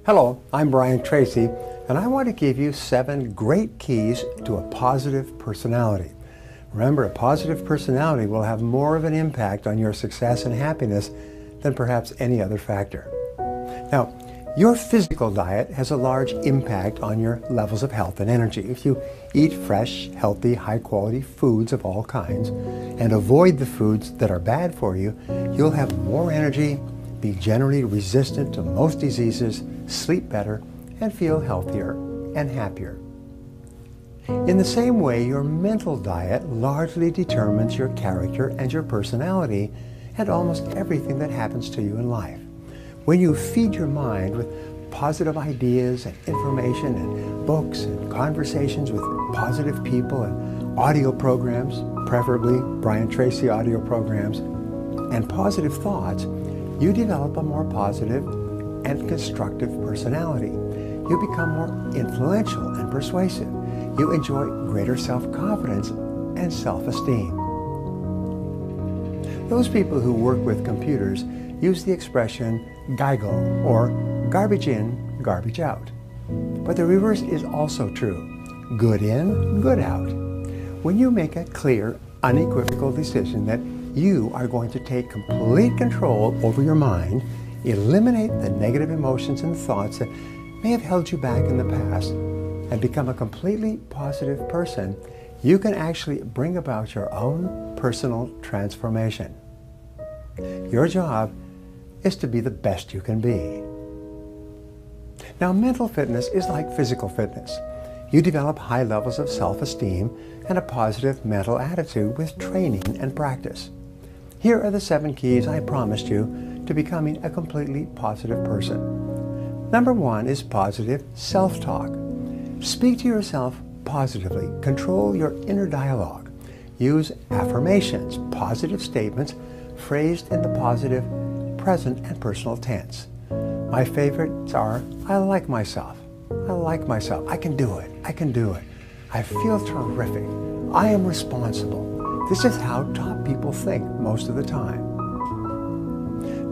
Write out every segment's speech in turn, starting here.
Hello, I'm Brian Tracy, and I want to give you 7 great keys to a positive personality. Remember, a positive personality will have more of an impact on your success and happiness than perhaps any other factor. Now, your physical diet has a large impact on your levels of health and energy. If you eat fresh, healthy, high-quality foods of all kinds and avoid the foods that are bad for you, you'll have more energy, be generally resistant to most diseases, sleep better, and feel healthier and happier. In the same way, your mental diet largely determines your character and your personality and almost everything that happens to you in life. When you feed your mind with positive ideas and information and books and conversations with positive people and audio programs, preferably Brian Tracy audio programs, and positive thoughts, you develop a more positive and constructive personality. You become more influential and persuasive. You enjoy greater self-confidence and self-esteem. Those people who work with computers use the expression GIGO, or garbage in, garbage out. But the reverse is also true. Good in, good out. When you make a clear, unequivocal decision that you are going to take complete control over your mind, eliminate the negative emotions and thoughts that may have held you back in the past, and become a completely positive person, you can actually bring about your own personal transformation. Your job is to be the best you can be. Now, mental fitness is like physical fitness. You develop high levels of self-esteem and a positive mental attitude with training and practice. Here are the 7 keys I promised you to becoming a completely positive person. Number 1 is positive self-talk. Speak to yourself positively. Control your inner dialogue. Use affirmations, positive statements phrased in the positive present and personal tense. My favorites are, I like myself. I like myself. I can do it. I can do it. I feel terrific. I am responsible. This is how top people think most of the time.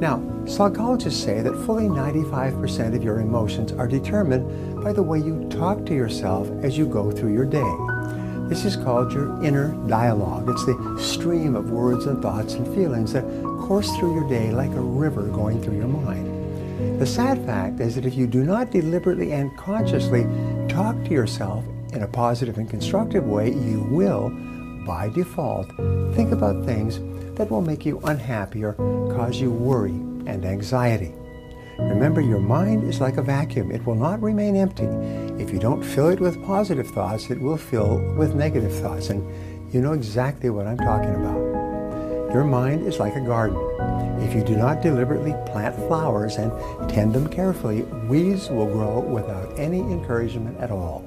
Now, psychologists say that fully 95% of your emotions are determined by the way you talk to yourself as you go through your day. This is called your inner dialogue. It's the stream of words and thoughts and feelings that course through your day like a river going through your mind. The sad fact is that if you do not deliberately and consciously talk to yourself in a positive and constructive way, you will, by default, think about things that will make you unhappy or cause you worry and anxiety. Remember, your mind is like a vacuum. It will not remain empty. If you don't fill it with positive thoughts, it will fill with negative thoughts, and you know exactly what I'm talking about. Your mind is like a garden. If you do not deliberately plant flowers and tend them carefully, weeds will grow without any encouragement at all.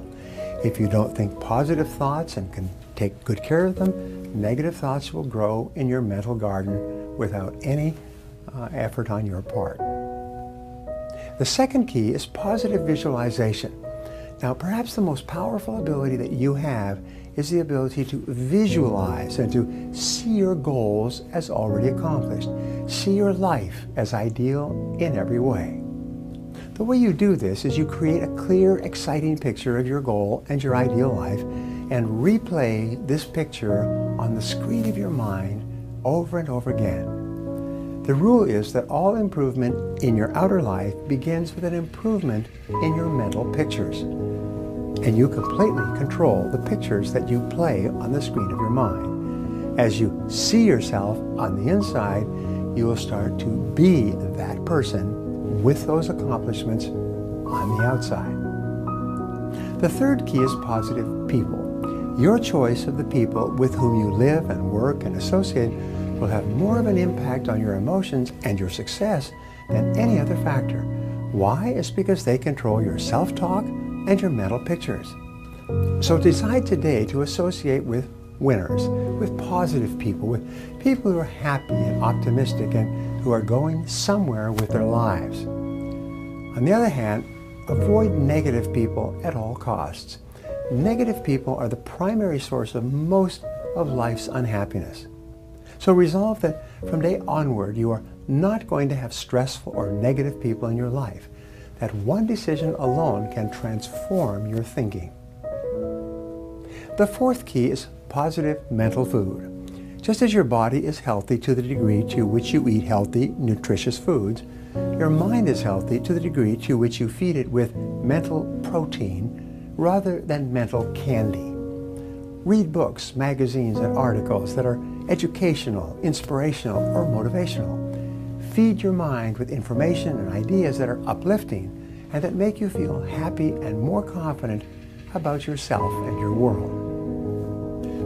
If you don't think positive thoughts and can take good care of them, negative thoughts will grow in your mental garden without any effort on your part. The second key is positive visualization. Now, perhaps the most powerful ability that you have is the ability to visualize and to see your goals as already accomplished. See your life as ideal in every way. The way you do this is you create a clear, exciting picture of your goal and your ideal life and replay this picture on the screen of your mind over and over again. The rule is that all improvement in your outer life begins with an improvement in your mental pictures. And you completely control the pictures that you play on the screen of your mind. As you see yourself on the inside, you will start to be that person with those accomplishments on the outside. The third key is positive people. Your choice of the people with whom you live and work and associate will have more of an impact on your emotions and your success than any other factor. Why? It's because they control your self-talk and your mental pictures. So decide today to associate with winners, with positive people, with people who are happy and optimistic and who are going somewhere with their lives. On the other hand, avoid negative people at all costs. Negative people are the primary source of most of life's unhappiness. So resolve that from today onward you are not going to have stressful or negative people in your life. that one decision alone can transform your thinking. The fourth key is positive mental food. Just as your body is healthy to the degree to which you eat healthy, nutritious foods, your mind is healthy to the degree to which you feed it with mental protein rather than mental candy. Read books, magazines, and articles that are educational, inspirational, or motivational. Feed your mind with information and ideas that are uplifting and that make you feel happy and more confident about yourself and your world.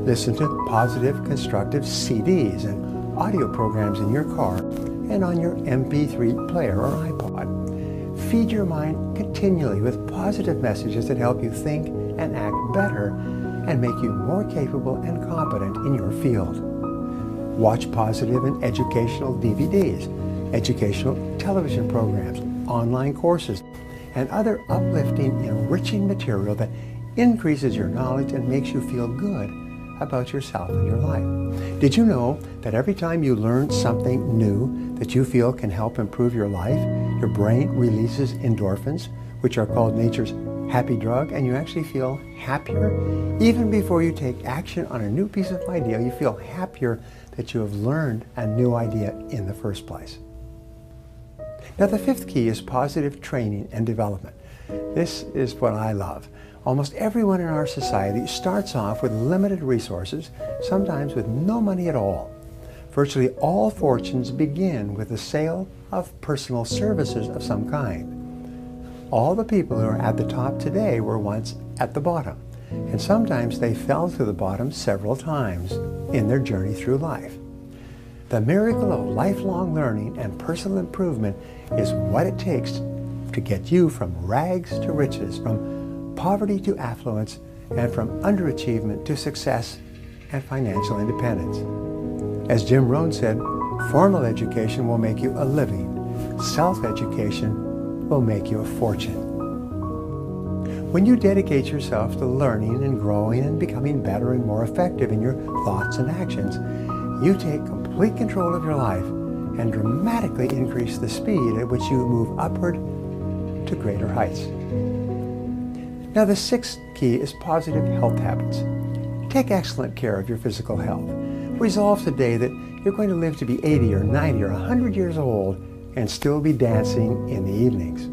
Listen to positive, constructive CDs and audio programs in your car and on your MP3 player or iPod. Feed your mind continually with positive messages that help you think and act better and make you more capable and competent in your field. Watch positive and educational DVDs, educational television programs, online courses, and other uplifting, enriching material that increases your knowledge and makes you feel good about yourself and your life. Did you know that every time you learn something new that you feel can help improve your life, your brain releases endorphins, which are called nature's happy drug, and you actually feel happier? Even before you take action on a new piece of idea, you feel happier that you have learned a new idea in the first place. Now, the fifth key is positive training and development. This is what I love. Almost everyone in our society starts off with limited resources, sometimes with no money at all. Virtually all fortunes begin with the sale of personal services of some kind. All the people who are at the top today were once at the bottom, and sometimes they fell to the bottom several times in their journey through life. The miracle of lifelong learning and personal improvement is what it takes to get you from rags to riches, from poverty to affluence, and from underachievement to success and financial independence. As Jim Rohn said, formal education will make you a living. Self-education will make you a fortune. When you dedicate yourself to learning and growing and becoming better and more effective in your thoughts and actions, you take complete control of your life and dramatically increase the speed at which you move upward to greater heights. Now, the sixth key is positive health habits. Take excellent care of your physical health. Resolve today that you're going to live to be 80 or 90 or 100 years old and still be dancing in the evenings.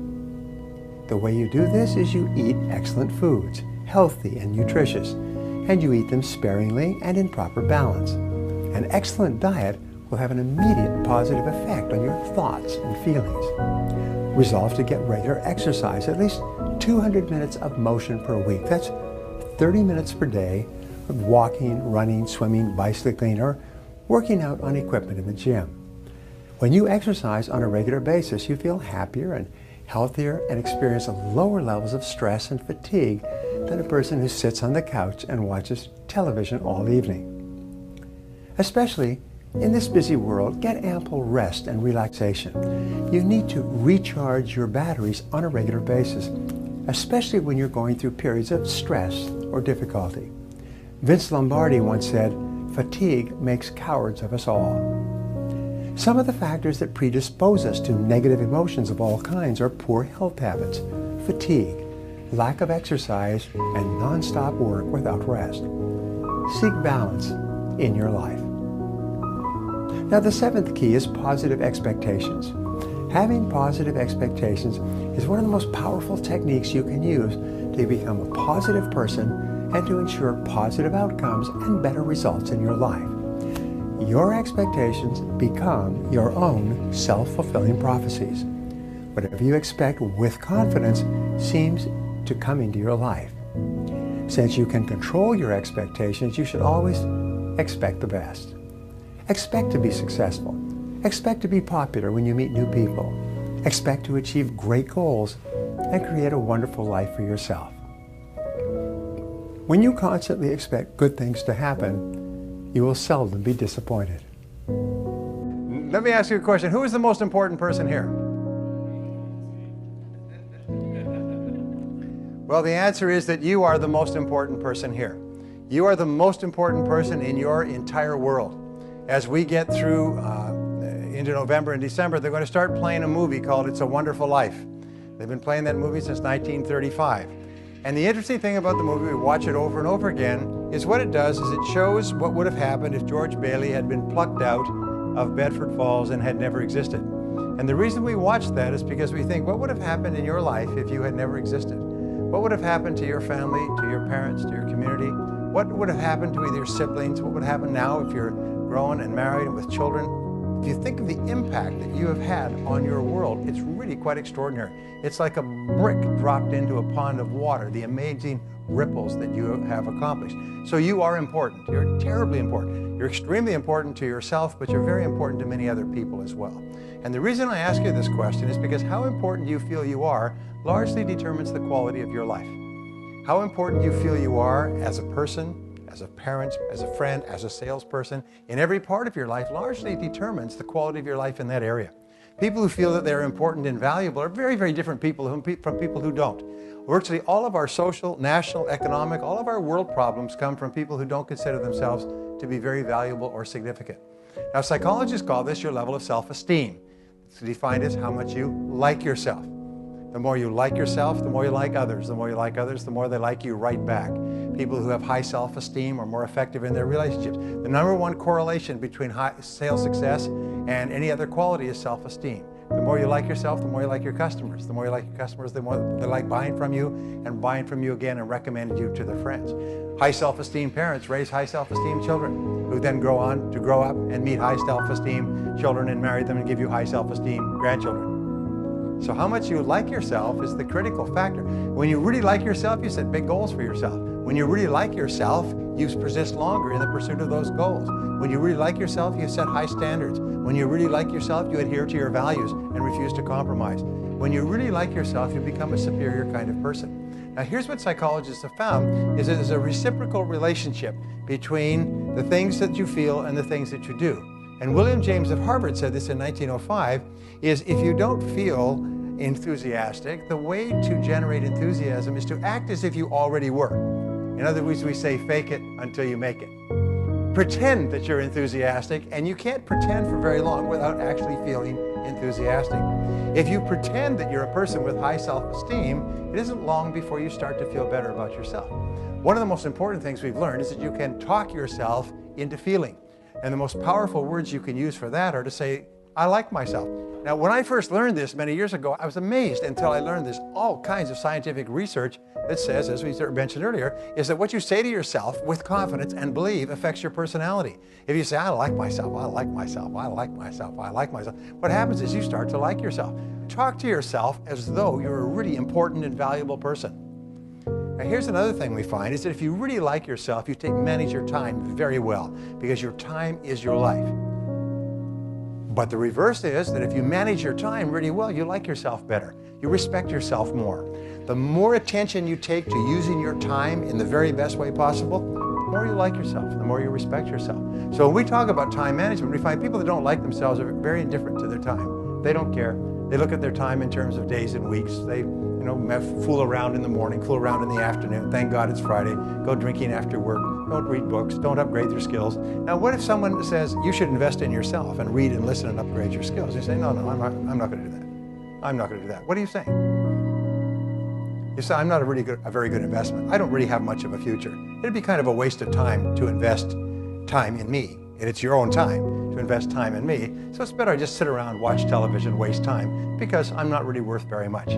The way you do this is you eat excellent foods, healthy and nutritious, and you eat them sparingly and in proper balance. An excellent diet will have an immediate positive effect on your thoughts and feelings. Resolve to get regular exercise, at least 200 minutes of motion per week. That's 30 minutes per day of walking, running, swimming, bicycling, or working out on equipment in the gym. When you exercise on a regular basis, you feel happier and healthier and experience lower levels of stress and fatigue than a person who sits on the couch and watches television all evening. Especially in this busy world, get ample rest and relaxation. You need to recharge your batteries on a regular basis, especially when you're going through periods of stress or difficulty. Vince Lombardi once said, "Fatigue makes cowards of us all." Some of the factors that predispose us to negative emotions of all kinds are poor health habits, fatigue, lack of exercise, and non-stop work without rest. Seek balance in your life. Now, the seventh key is positive expectations. Having positive expectations is one of the most powerful techniques you can use to become a positive person and to ensure positive outcomes and better results in your life. Your expectations become your own self-fulfilling prophecies. Whatever you expect with confidence seems to come into your life. Since you can control your expectations, you should always expect the best. Expect to be successful. Expect to be popular when you meet new people. Expect to achieve great goals and create a wonderful life for yourself. When you constantly expect good things to happen, you will seldom be disappointed. Let me ask you a question. Who is the most important person here? Well, the answer is that you are the most important person here. You are the most important person in your entire world. As we get through into November and December, they're going to start playing a movie called It's a Wonderful Life. They've been playing that movie since 1935. And the interesting thing about the movie, we watch it over and over again, is what it does is it shows what would have happened if George Bailey had been plucked out of Bedford Falls and had never existed. And the reason we watch that is because we think, what would have happened in your life if you had never existed? What would have happened to your family, to your parents, to your community? What would have happened to either your siblings? What would happen now if you're grown and married and with children? If you think of the impact that you have had on your world, it's really quite extraordinary. It's like a brick dropped into a pond of water, the amazing ripples that you have accomplished. So you are important. You're terribly important. You're extremely important to yourself, but you're very important to many other people as well. And the reason I ask you this question is because how important you feel you are largely determines the quality of your life. How important you feel you are as a person, as a parent, as a friend, as a salesperson, in every part of your life largely determines the quality of your life in that area. People who feel that they're important and valuable are very, very different people from people who don't. Virtually all of our social, national, economic, all of our world problems come from people who don't consider themselves to be very valuable or significant. Now, psychologists call this your level of self-esteem. It's defined as how much you like yourself. The more you like yourself, the more you like others. The more you like others, the more they like you right back. People who have high self-esteem are more effective in their relationships. The number one correlation between high sales success and any other quality is self-esteem. The more you like yourself, the more you like your customers. The more you like your customers, the more they like buying from you and buying from you again and recommending you to their friends. High self-esteem parents raise high self-esteem children who then grow up and meet high self-esteem children and marry them and give you high self-esteem grandchildren. So how much you like yourself is the critical factor. When you really like yourself, you set big goals for yourself. When you really like yourself, you persist longer in the pursuit of those goals. When you really like yourself, you set high standards. When you really like yourself, you adhere to your values and refuse to compromise. When you really like yourself, you become a superior kind of person. Now here's what psychologists have found, is that there's a reciprocal relationship between the things that you feel and the things that you do. And William James of Harvard said this in 1905, is if you don't feel enthusiastic, the way to generate enthusiasm is to act as if you already were. In other words, we say fake it until you make it. Pretend that you're enthusiastic, and you can't pretend for very long without actually feeling enthusiastic. If you pretend that you're a person with high self-esteem, it isn't long before you start to feel better about yourself. One of the most important things we've learned is that you can talk yourself into feeling. And the most powerful words you can use for that are to say, I like myself. Now, when I first learned this many years ago, I was amazed until I learned there's all kinds of scientific research that says, as we mentioned earlier, is that what you say to yourself with confidence and believe affects your personality. If you say, I like myself, I like myself, I like myself, I like myself, what happens is you start to like yourself. Talk to yourself as though you're a really important and valuable person. Now, here's another thing we find is that if you really like yourself, you manage your time very well, because your time is your life. But the reverse is that if you manage your time really well, you like yourself better. You respect yourself more. The more attention you take to using your time in the very best way possible, the more you like yourself, the more you respect yourself. So when we talk about time management, we find people that don't like themselves are very indifferent to their time. They don't care. They look at their time in terms of days and weeks. They fool around in the morning, fool around in the afternoon. Thank God it's Friday. Go drinking after work. Don't read books. Don't upgrade their skills. Now, what if someone says you should invest in yourself and read and listen and upgrade your skills? You say, no, I'm not going to do that. I'm not going to do that. What are you saying? You say, I'm not a very good investment. I don't really have much of a future. It'd be kind of a waste of time to invest time in me. And it's your own time to invest time in me. So it's better I just sit around, watch television, waste time, because I'm not really worth very much.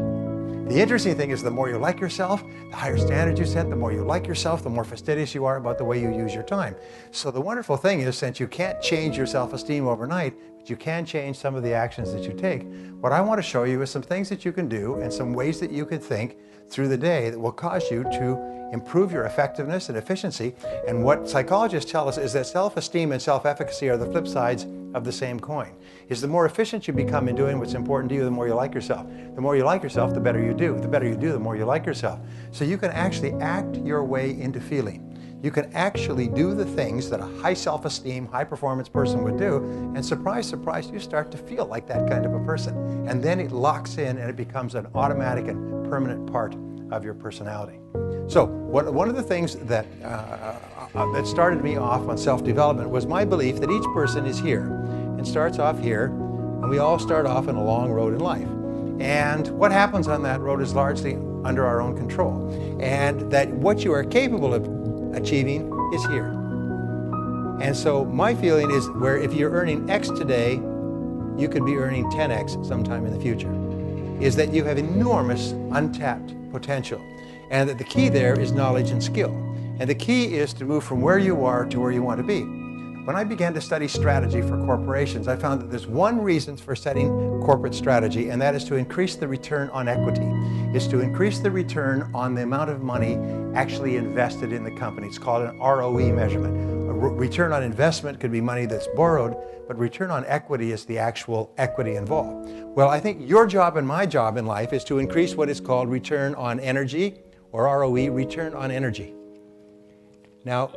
The interesting thing is the more you like yourself, the higher standards you set, the more you like yourself, the more fastidious you are about the way you use your time. So the wonderful thing is, since you can't change your self-esteem overnight, but you can change some of the actions that you take, what I want to show you is some things that you can do and some ways that you can think through the day that will cause you to improve your effectiveness and efficiency. And what psychologists tell us is that self-esteem and self-efficacy are the flip sides of the same coin. Is the more efficient you become in doing what's important to you, the more you like yourself. The more you like yourself, the better you do. The better you do, the more you like yourself. So you can actually act your way into feeling. You can actually do the things that a high self-esteem, high-performance person would do, and surprise, surprise, you start to feel like that kind of a person. And then it locks in and it becomes an automatic and permanent part of your personality. So one of the things that started me off on self-development was my belief that each person is here and starts off here, and we all start off in a long road in life. And what happens on that road is largely under our own control. And that what you are capable of achieving is here. And so my feeling is where if you're earning X today, you could be earning 10X sometime in the future, is that you have enormous untapped potential. And that the key there is knowledge and skill. And the key is to move from where you are to where you want to be. When I began to study strategy for corporations, I found that there's one reason for setting corporate strategy, and that is to increase the return on equity. Is to increase the return on the amount of money actually invested in the company. It's called an ROE measurement. A return on investment could be money that's borrowed, but return on equity is the actual equity involved. Well, I think your job and my job in life is to increase what is called return on energy, or ROE, return on energy. Now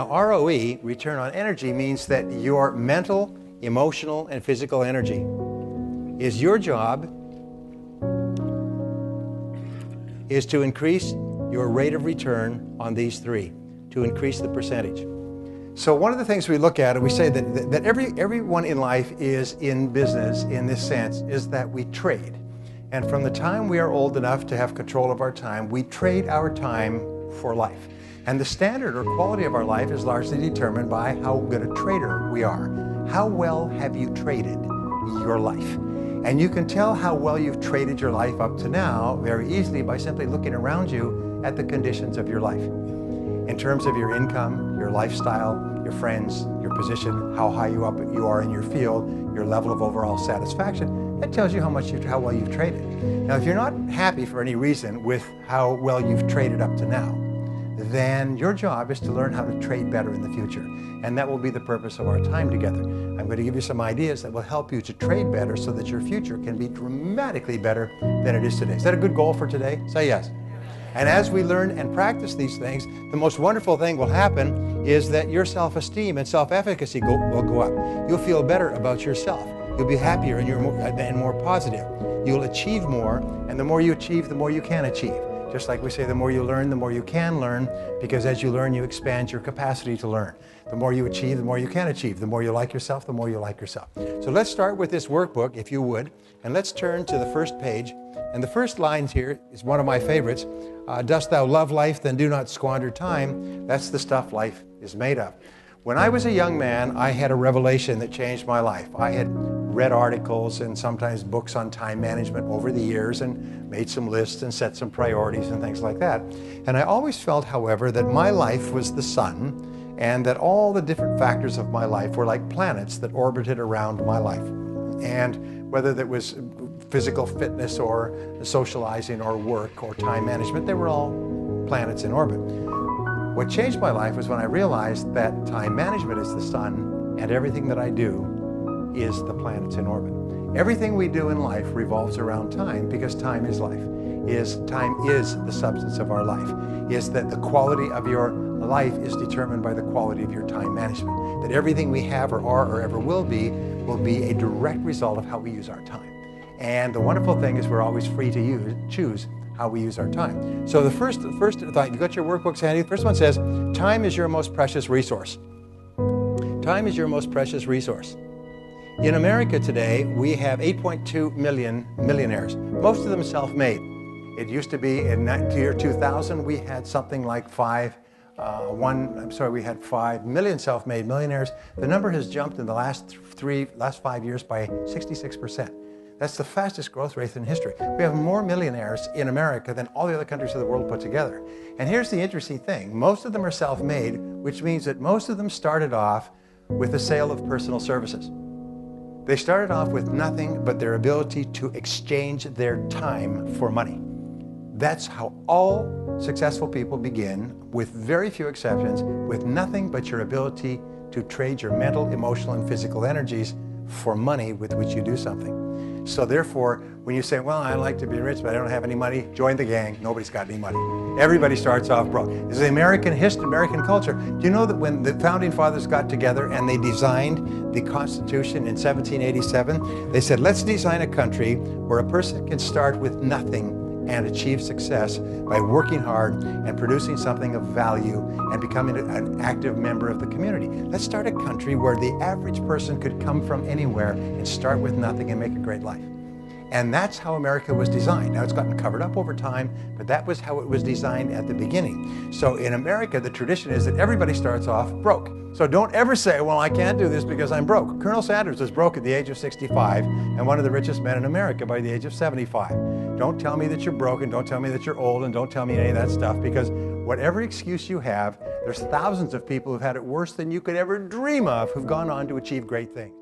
ROE, return on energy, means that your mental, emotional, and physical energy is your job is to increase your rate of return on these three, to increase the percentage. So one of the things we look at, and we say that everyone in life is in business in this sense, is that we trade. And from the time we are old enough to have control of our time, we trade our time for life. And the standard or quality of our life is largely determined by how good a trader we are. How well have you traded your life? And you can tell how well you've traded your life up to now very easily by simply looking around you at the conditions of your life. In terms of your income, your lifestyle, your friends, your position, how high you are in your field, your level of overall satisfaction, that tells you how well you've traded. Now, if you're not happy for any reason with how well you've traded up to now, then your job is to learn how to trade better in the future. And that will be the purpose of our time together. I'm going to give you some ideas that will help you to trade better so that your future can be dramatically better than it is today. Is that a good goal for today? Say yes. And as we learn and practice these things, the most wonderful thing will happen is that your self-esteem and self-efficacy will go up. You'll feel better about yourself. You'll be happier and more positive. You'll achieve more, and the more you achieve, the more you can achieve. Just like we say, the more you learn, the more you can learn, because as you learn, you expand your capacity to learn. The more you achieve, the more you can achieve. The more you like yourself, the more you like yourself. So let's start with this workbook, if you would, and let's turn to the first page. And the first lines here is one of my favorites. Dost thou love life, then do not squander time. That's the stuff life is made of. When I was a young man, I had a revelation that changed my life. I had read articles and sometimes books on time management over the years and made some lists and set some priorities and things like that. And I always felt, however, that my life was the sun and that all the different factors of my life were like planets that orbited around my life. And whether that was physical fitness or socializing or work or time management, they were all planets in orbit. What changed my life was when I realized that time management is the sun and everything that I do is the planets in orbit. Everything we do in life revolves around time because time is life. Time is the substance of our life. Is that the quality of your life is determined by the quality of your time management. That everything we have or are or ever will be a direct result of how we use our time. And the wonderful thing is we're always free to choose how we use our time. So the first thought, you got your workbooks handy? The first one says, time is your most precious resource. Time is your most precious resource. In America today, we have 8.2 million millionaires, most of them self-made. It used to be in the year 2000, we had something like 5 million self-made millionaires. The number has jumped in the last 5 years by 66%. That's the fastest growth rate in history. We have more millionaires in America than all the other countries of the world put together. And here's the interesting thing. Most of them are self-made, which means that most of them started off with the sale of personal services. They started off with nothing but their ability to exchange their time for money. That's how all successful people begin, with very few exceptions, with nothing but your ability to trade your mental, emotional, and physical energies for money with which you do something. So therefore, when you say, well, I like to be rich, but I don't have any money, join the gang. Nobody's got any money. Everybody starts off broke. This is the American history, American culture. Do you know that when the founding fathers got together and they designed the Constitution in 1787, they said, let's design a country where a person can start with nothing and achieve success by working hard and producing something of value and becoming an active member of the community. Let's start a country where the average person could come from anywhere and start with nothing and make a great life. And that's how America was designed. Now it's gotten covered up over time, but that was how it was designed at the beginning. So in America, the tradition is that everybody starts off broke. So don't ever say, well, I can't do this because I'm broke. Colonel Sanders was broke at the age of 65 and one of the richest men in America by the age of 75. Don't tell me that you're broke, and don't tell me that you're old, and don't tell me any of that stuff, because whatever excuse you have, there's thousands of people who've had it worse than you could ever dream of who've gone on to achieve great things.